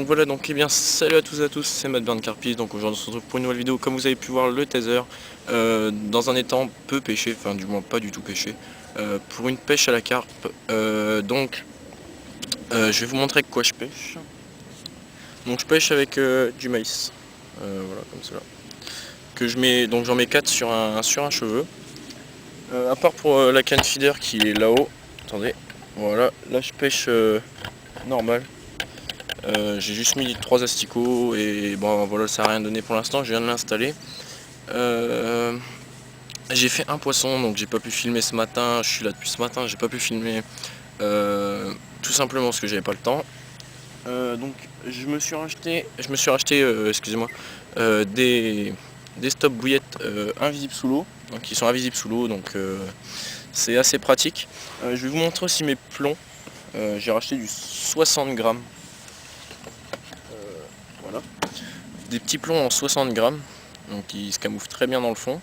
Donc voilà, donc bien salut à tous et à tous, c'est Matt Burn Carpis. Donc aujourd'hui on se retrouve pour une nouvelle vidéo. Comme vous avez pu voir, le taser dans un étang peu pêché, enfin du moins pas du tout pêché, pour une pêche à la carpe. Je vais vous montrer avec quoi je pêche. Donc je pêche avec du maïs, voilà comme cela, que je mets, donc j'en mets 4 sur un cheveu. À part pour la canne feeder qui est là-haut, attendez, voilà, là je pêche normal. J'ai juste mis 3 asticots et bon voilà, ça n'a rien donné pour l'instant, je viens de l'installer. J'ai fait un poisson, donc j'ai pas pu filmer ce matin, je suis là depuis ce matin, j'ai pas pu filmer tout simplement parce que j'avais pas le temps. Donc je me suis racheté excusez-moi, des stop bouillettes invisibles sous l'eau, donc qui sont invisibles sous l'eau, donc c'est assez pratique. Je vais vous montrer aussi mes plombs. J'ai racheté du 60 grammes. Voilà. Des petits plombs en 60 grammes, donc qui se camouflent très bien dans le fond.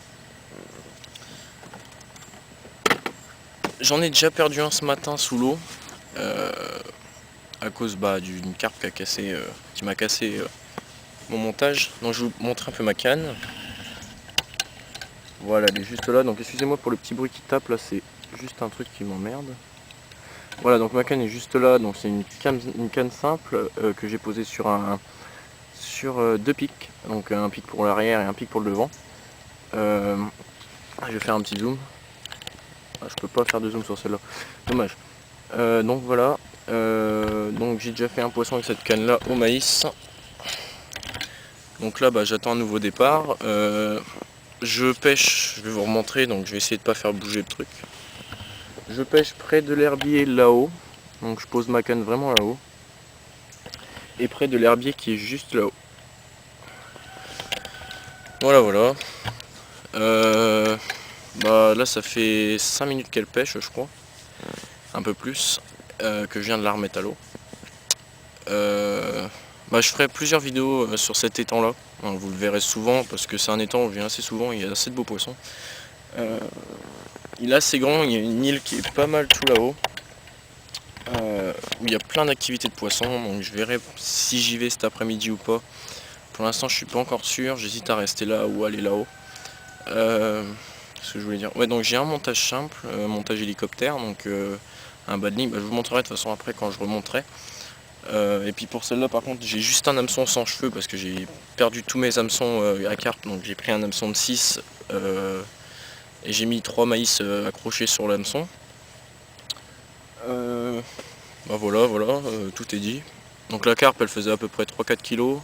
J'en ai déjà perdu un ce matin sous l'eau, à cause d'une carpe qui m'a cassé mon montage. Donc je vais vous montrer un peu ma canne. Voilà, elle est juste là, donc excusez-moi pour le petit bruit qui tape, là c'est juste un truc qui m'emmerde. Voilà, donc ma canne est juste là, donc c'est une canne simple que j'ai posée sur deux pics, donc un pic pour l'arrière et un pic pour le devant. Je vais faire un petit zoom. Ah, je peux pas faire de zoom sur celle-là, dommage. Donc voilà, donc j'ai déjà fait un poisson avec cette canne là au maïs. Donc là j'attends un nouveau départ. Je pêche, je vais vous remontrer, donc je vais essayer de pas faire bouger le truc. Je pêche près de l'herbier là-haut, donc je pose ma canne vraiment là-haut, et près de l'herbier qui est juste là-haut. Voilà. Là ça fait 5 minutes qu'elle pêche, je crois, un peu plus, que je viens de la remettre à l'eau. Je ferai plusieurs vidéos sur cet étang là, vous le verrez souvent parce que c'est un étang où je viens assez souvent, il y a assez de beaux poissons. Il est assez grand, il y a une île qui est pas mal tout là-haut, où il y a plein d'activités de poissons, donc je verrai si j'y vais cet après-midi ou pas. Pour l'instant je suis pas encore sûr, j'hésite à rester là ou aller là-haut. Ce que je voulais dire, ouais, donc j'ai un montage simple, montage hélicoptère, donc un badling, je vous montrerai de toute façon après quand je remonterai. Et puis pour celle-là par contre j'ai juste un hameçon sans cheveux parce que j'ai perdu tous mes hameçons à carpe, donc j'ai pris un hameçon de 6 et j'ai mis 3 maïs accrochés sur l'hameçon. Voilà, tout est dit. Donc la carpe elle faisait à peu près 3-4 kg.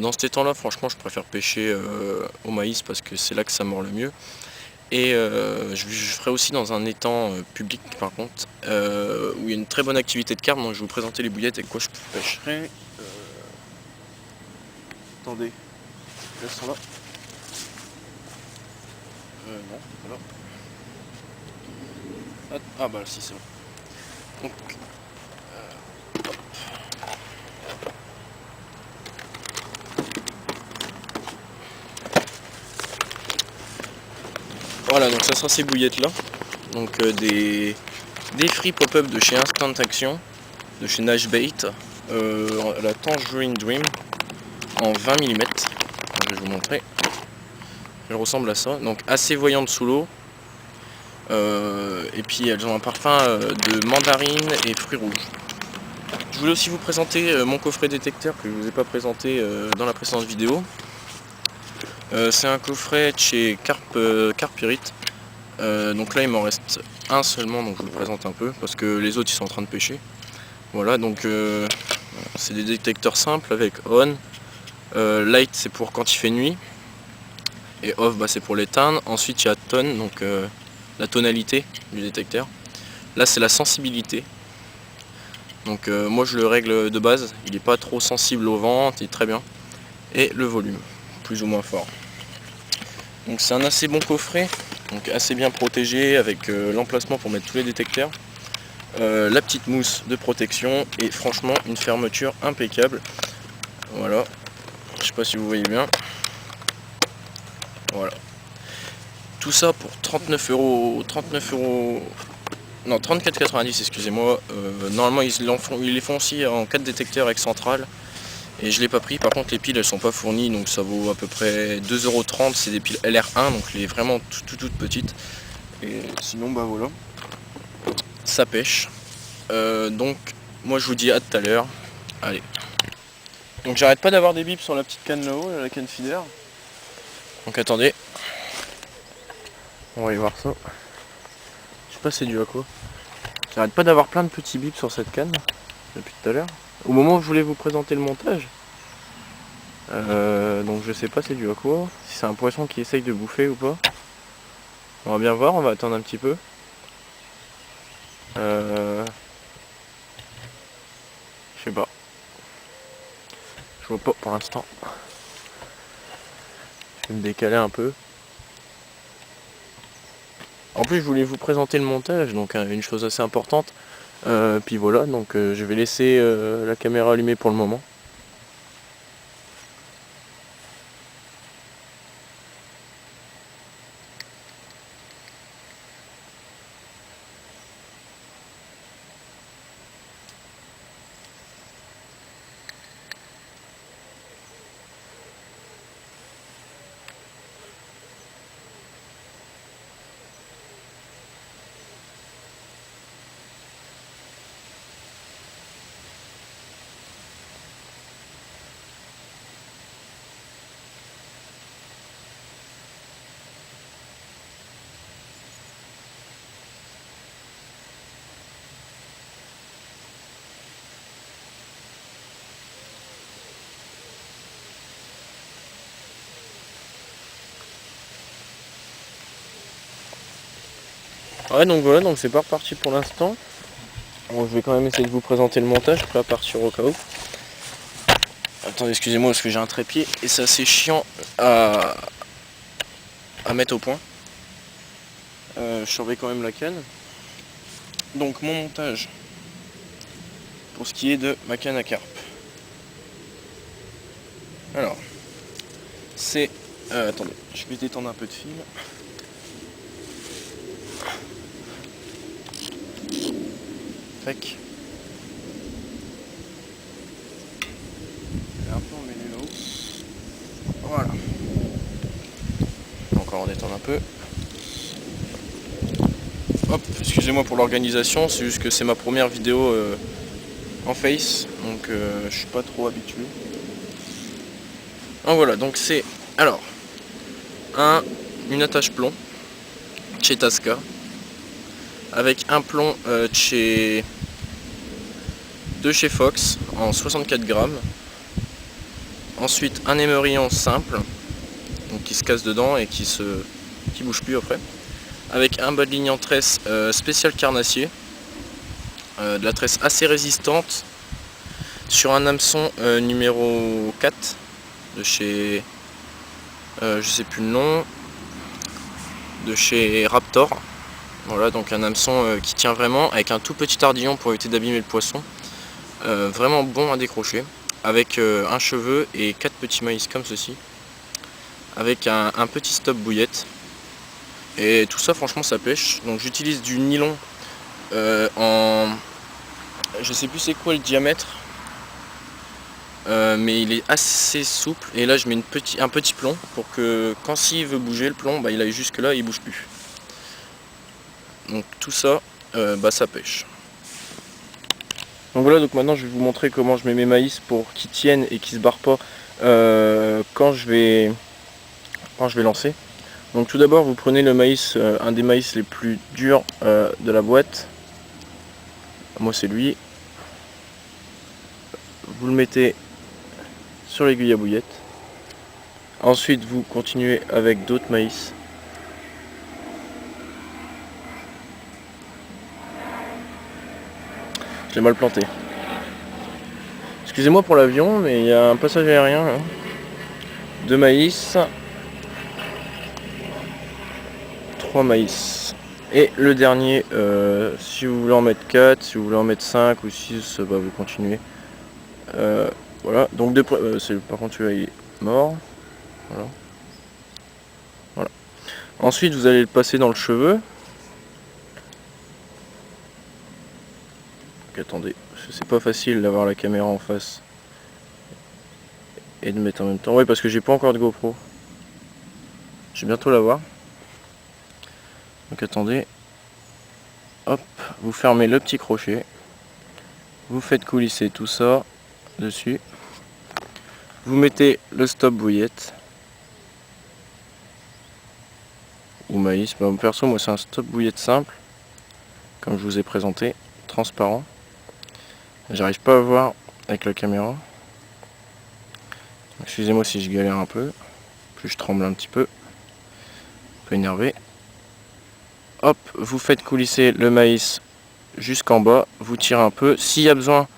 Dans cet étang là franchement je préfère pêcher au maïs parce que c'est là que ça mord le mieux. Et je ferai aussi dans un étang public par contre, où il y a une très bonne activité de carpe, donc je vais vous présenter les bouillettes et quoi je pêcherai. Attendez, elles sont là. Non, voilà. Ah bah si c'est bon. Donc, voilà, donc ça sera ces bouillettes là. Donc des free pop-up de chez Instant Action, de chez Nash Bait, la Tangerine Dream en 20 mm. Je vais vous montrer. Elle ressemble à ça, donc assez voyante sous l'eau. Et puis elles ont un parfum de mandarine et fruits rouges. Je voulais aussi vous présenter mon coffret détecteur que je ne vous ai pas présenté dans la précédente vidéo. C'est un coffret de chez Carpirit. Donc là il m'en reste un seulement, donc je vous le présente un peu parce que les autres ils sont en train de pêcher. Voilà, donc c'est des détecteurs simples avec on. Light c'est pour quand il fait nuit et off c'est pour l'éteindre. Ensuite il y a tone, donc la tonalité du détecteur. Là c'est la sensibilité. Donc moi je le règle de base, il n'est pas trop sensible au vent, il est très bien. Et le volume, plus ou moins fort. Donc c'est un assez bon coffret, donc assez bien protégé avec l'emplacement pour mettre tous les détecteurs. La petite mousse de protection et franchement une fermeture impeccable. Voilà, je sais pas si vous voyez bien. Voilà. Tout ça pour 39 €, non 34,90 excusez-moi. Normalement ils les font aussi en 4 détecteurs avec centrale. Et je l'ai pas pris, par contre les piles elles sont pas fournies, donc ça vaut à peu près 2,30 €, c'est des piles LR1, donc les vraiment toutes petites. Et sinon bah voilà, ça pêche. Donc moi je vous dis à tout à l'heure. Allez. Donc j'arrête pas d'avoir des bips sur la petite canne là-haut, la canne feeder. Donc attendez. On va y voir ça. Je sais pas c'est dû à quoi. J'arrête pas d'avoir plein de petits bips sur cette canne depuis tout à l'heure. Au moment où je voulais vous présenter le montage. Donc je sais pas c'est dû à quoi. Si c'est un poisson qui essaye de bouffer ou pas. On va bien voir, on va attendre un petit peu. Je sais pas. Je vois pas pour l'instant. Je vais me décaler un peu. En plus je voulais vous présenter le montage, donc une chose assez importante. Puis voilà, donc je vais laisser la caméra allumée pour le moment. Ouais donc voilà, donc c'est pas reparti pour l'instant. Bon, je vais quand même essayer de vous présenter le montage, je peux pas partir au cas où. Attendez, excusez-moi parce que j'ai un trépied et c'est assez chiant à mettre au point. Je surveille quand même la canne. Donc mon montage pour ce qui est de ma canne à carpe. Alors, c'est... attendez, je vais détendre un peu de fil. Tac. Je vais un peu emmêler là-haut. Voilà. Encore on détend un peu. Hop, excusez-moi pour l'organisation, c'est juste que c'est ma première vidéo en face, donc je suis pas trop habitué. Donc voilà, donc c'est alors une attache plomb chez Tasca avec un plomb de chez Fox en 64 grammes. Ensuite un émerillon simple, donc qui se casse dedans et qui bouge plus après. Avec un bas de ligne en tresse spécial carnassier, de la tresse assez résistante, sur un hameçon numéro 4 de chez, je sais plus le nom, de chez Raptor. Voilà, donc un hameçon qui tient vraiment, avec un tout petit ardillon pour éviter d'abîmer le poisson. Vraiment bon à décrocher, avec un cheveu et 4 petits maïs comme ceci, avec un petit stop bouillette. Et tout ça franchement ça pêche. Donc j'utilise du nylon en... je sais plus c'est quoi le diamètre, mais il est assez souple. Et là je mets un petit plomb pour que quand s'il veut bouger le plomb, bah, il aille jusque là et il bouge plus. Donc tout ça, ça pêche. Donc voilà, donc maintenant je vais vous montrer comment je mets mes maïs pour qu'ils tiennent et qu'ils se barrent pas quand je vais lancer. Donc tout d'abord vous prenez le maïs, un des maïs les plus durs de la boîte. Moi c'est lui. Vous le mettez sur l'aiguille à bouillette. Ensuite vous continuez avec d'autres maïs. J'ai mal planté. Excusez-moi pour l'avion, mais il y a un passage aérien là. Deux maïs. 3 maïs. Et le dernier, si vous voulez en mettre 4, si vous voulez en mettre 5 ou 6, bah, vous continuez. Voilà, donc par contre celui-là il est mort. Voilà. Voilà. Ensuite vous allez le passer dans le cheveu. attendez, c'est pas facile d'avoir la caméra en face et de mettre en même temps. Oui, parce que j'ai pas encore de GoPro. Je vais bientôt l'avoir. Donc attendez. Hop, vous fermez le petit crochet. Vous faites coulisser tout ça dessus. Vous mettez le stop bouillette. Ou maïs. Bah, perso, moi c'est un stop bouillette simple. Comme je vous ai présenté. Transparent. J'arrive pas à voir avec la caméra. Excusez-moi si je galère un peu. Puis je tremble un petit peu. Un peu énervé. Hop, vous faites coulisser le maïs jusqu'en bas. Vous tirez un peu. S'il y a besoin,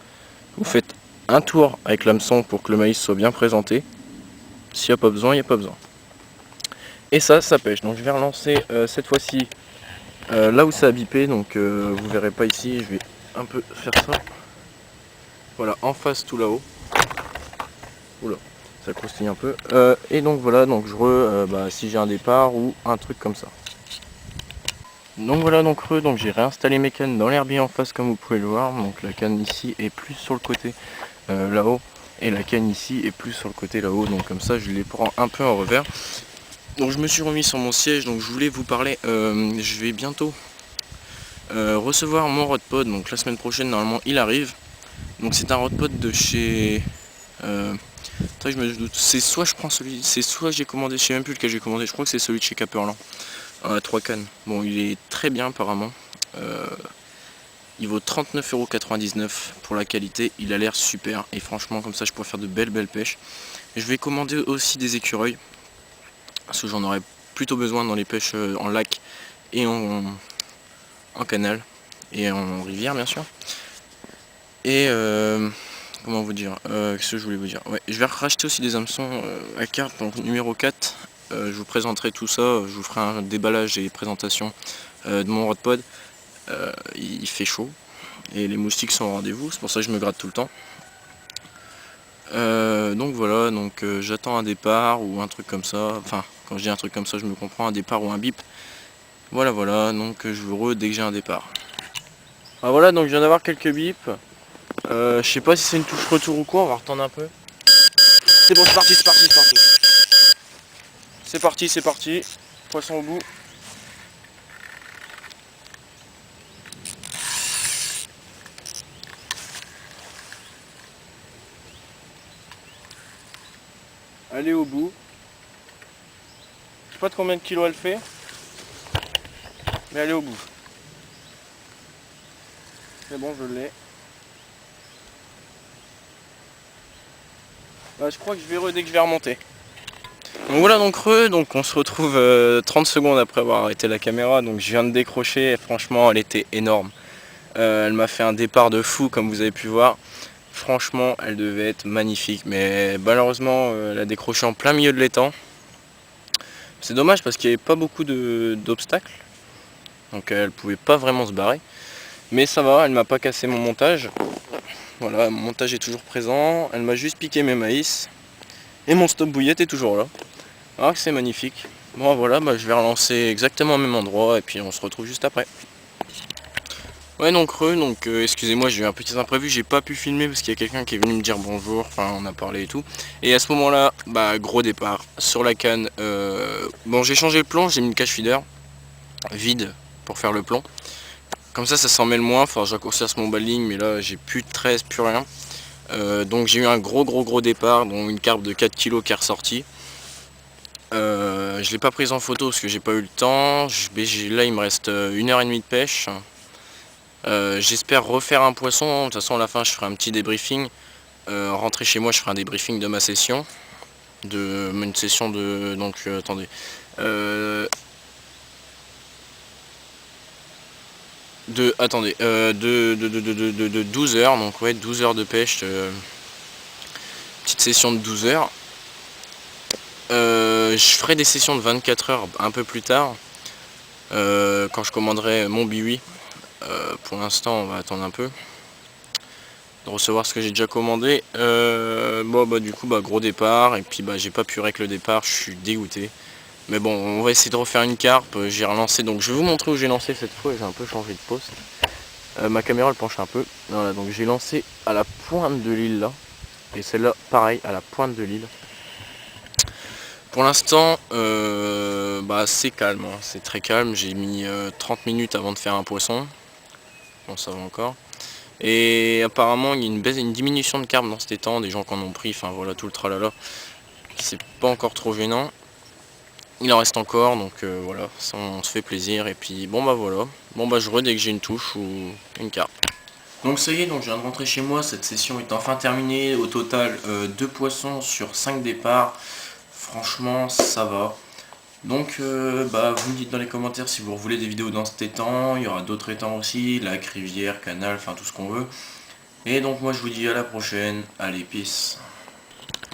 vous faites un tour avec l'hameçon pour que le maïs soit bien présenté. S'il n'y a pas besoin, il n'y a pas besoin. Et ça pêche. Donc je vais relancer cette fois-ci là où ça a bipé. Donc vous verrez pas ici. Je vais un peu faire ça. Voilà, en face tout là-haut. Oula, ça croustille un peu. Et donc voilà, donc si j'ai un départ ou un truc comme ça. Donc voilà, donc j'ai réinstallé mes cannes dans l'herbier en face comme vous pouvez le voir. Donc la canne ici est plus sur le côté là-haut. Et la canne ici est plus sur le côté là-haut. Donc comme ça je les prends un peu en revers. Donc je me suis remis sur mon siège. Donc je voulais vous parler. Je vais bientôt recevoir mon Rodpod. Donc la semaine prochaine normalement il arrive. Donc c'est un Rodpod de chez... je me doute. C'est soit je prends celui... C'est soit j'ai commandé, je sais même plus lequel j'ai commandé. Je crois que c'est celui de chez Caperlan. 3 cannes. Bon, il est très bien apparemment. Il vaut 39,99€ pour la qualité. Il a l'air super. Et franchement, comme ça, je pourrais faire de belles pêches. Je vais commander aussi des écureuils. Parce que j'en aurais plutôt besoin dans les pêches en lac et en canal. Et en rivière, bien sûr. Et comment vous dire, qu'est-ce que je voulais vous dire, ouais, je vais racheter aussi des hameçons à carte, donc numéro 4. Je vous présenterai tout ça, je vous ferai un déballage et présentation de mon Rodpod. Il fait chaud et les moustiques sont au rendez-vous, c'est pour ça que je me gratte tout le temps. Donc voilà, donc j'attends un départ ou un truc comme ça. Enfin, quand je dis un truc comme ça, je me comprends, un départ ou un bip. Voilà, donc je vous dès que j'ai un départ. Ah voilà, donc je viens d'avoir quelques bips. Je sais pas si c'est une touche retour ou quoi, on va retendre un peu. C'est bon, c'est parti. C'est parti. Poisson au bout. Allez au bout. Je sais pas de combien de kilos elle fait. Mais allez au bout. C'est bon, je l'ai. Bah, je crois que je vais dès que je vais remonter. Donc voilà, donc on se retrouve 30 secondes après avoir arrêté la caméra. Donc je viens de décrocher et franchement elle était énorme. Elle m'a fait un départ de fou comme vous avez pu voir. Franchement elle devait être magnifique, mais malheureusement elle a décroché en plein milieu de l'étang. C'est dommage parce qu'il n'y avait pas beaucoup d'obstacles. Donc elle pouvait pas vraiment se barrer. Mais ça va, elle m'a pas cassé mon montage. Voilà, mon montage est toujours présent. Elle m'a juste piqué mes maïs. Et mon stop bouillette est toujours là. Alors que c'est magnifique. Bon voilà, je vais relancer exactement au même endroit et puis on se retrouve juste après. Ouais donc excusez-moi, j'ai eu un petit imprévu, j'ai pas pu filmer parce qu'il y a quelqu'un qui est venu me dire bonjour, enfin on a parlé et tout. Et à ce moment là, gros départ sur la canne. Bon j'ai changé le plomb, j'ai mis une cache feeder vide pour faire le plomb. Comme ça s'en mêle moins, enfin j'accourcisse mon balling mais là j'ai plus de 13, plus rien. Donc j'ai eu un gros départ, dont une carpe de 4 kg qui est ressortie. Je l'ai pas prise en photo parce que j'ai pas eu le temps. Là il me reste 1h30 de pêche. J'espère refaire un poisson. De toute façon à la fin je ferai un petit débriefing. Rentrer chez moi je ferai un débriefing de ma session. Une session de... Donc attendez. De 12 heures. Donc ouais 12 heures de pêche. Petite session de 12 heures. Je ferai des sessions de 24 heures un peu plus tard. Quand je commanderai mon biwi. Pour l'instant on va attendre un peu de recevoir ce que j'ai déjà commandé. Du coup gros départ et puis j'ai pas pu régler le départ, je suis dégoûté. Mais bon, on va essayer de refaire une carpe. J'ai relancé, donc je vais vous montrer où j'ai lancé cette fois. J'ai un peu changé de poste. Ma caméra elle penche un peu. Voilà, donc j'ai lancé à la pointe de l'île là. Et celle-là, pareil, à la pointe de l'île. Pour l'instant, c'est calme, hein. C'est très calme. J'ai mis 30 minutes avant de faire un poisson. Bon, ça va encore. Et apparemment, il y a une diminution de carpe dans cet étang. Des gens qui en ont pris, enfin voilà, tout le tralala. C'est pas encore trop gênant. Il en reste encore, donc voilà, ça, on se fait plaisir. Et puis, bon bah voilà. Bon bah je dès que j'ai une touche ou une carpe. Donc ça y est, donc je viens de rentrer chez moi, cette session est enfin terminée. Au total, 2 poissons sur 5 départs. Franchement, ça va. Donc vous me dites dans les commentaires si vous voulez des vidéos dans cet étang. Il y aura d'autres étangs aussi, lac, rivière, canal, enfin tout ce qu'on veut. Et donc moi je vous dis à la prochaine. Allez, peace.